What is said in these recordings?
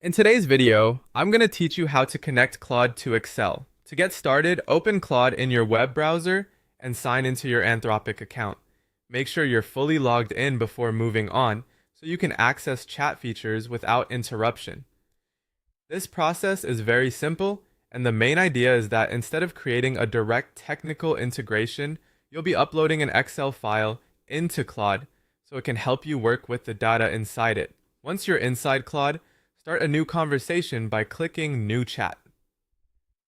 In today's video, I'm going to teach you how to connect Claude to Excel. To get started, open Claude in your web browser and sign into your Anthropic account. Make sure you're fully logged in before moving on so you can access chat features without interruption. This process is very simple, and the main idea is that instead of creating a direct technical integration, you'll be uploading an Excel file into Claude so it can help you work with the data inside it. Once you're inside Claude, start a new conversation by clicking New Chat.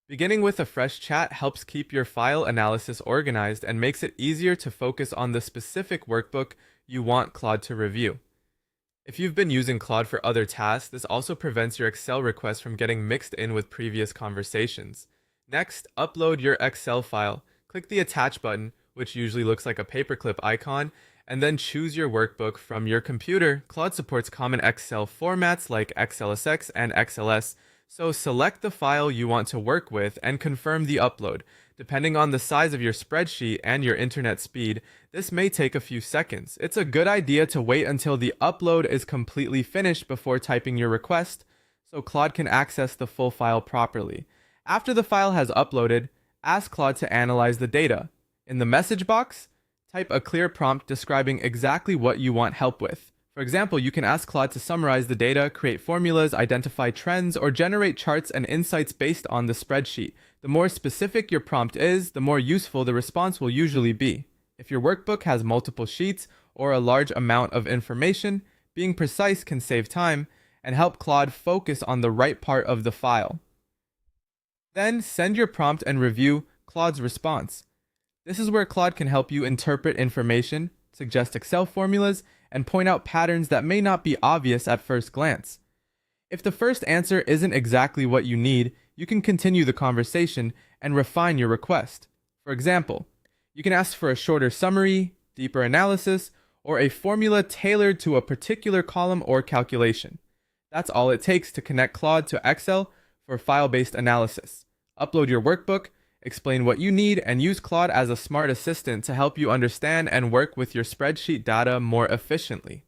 Beginning with a fresh chat helps keep your file analysis organized and makes it easier to focus on the specific workbook you want Claude to review. If you've been using Claude for other tasks, this also prevents your Excel requests from getting mixed in with previous conversations. Next, upload your Excel file. Click the Attach button, which usually looks like a paperclip icon, and then choose your workbook from your computer. Claude supports common Excel formats like XLSX and XLS, so select the file you want to work with and confirm the upload. Depending on the size of your spreadsheet and your internet speed, this may take a few seconds. It's a good idea to wait until the upload is completely finished before typing your request, so Claude can access the full file properly. After the file has uploaded, ask Claude to analyze the data. In the message box, type a clear prompt describing exactly what you want help with. For example, you can ask Claude to summarize the data, create formulas, identify trends, or generate charts and insights based on the spreadsheet. The more specific your prompt is, the more useful the response will usually be. If your workbook has multiple sheets or a large amount of information, being precise can save time and help Claude focus on the right part of the file. Then send your prompt and review Claude's response. This is where Claude can help you interpret information, suggest Excel formulas, and point out patterns that may not be obvious at first glance. If the first answer isn't exactly what you need, you can continue the conversation and refine your request. For example, you can ask for a shorter summary, deeper analysis, or a formula tailored to a particular column or calculation. That's all it takes to connect Claude to Excel for file-based analysis. Upload your workbook, explain what you need, and use Claude as a smart assistant to help you understand and work with your spreadsheet data more efficiently.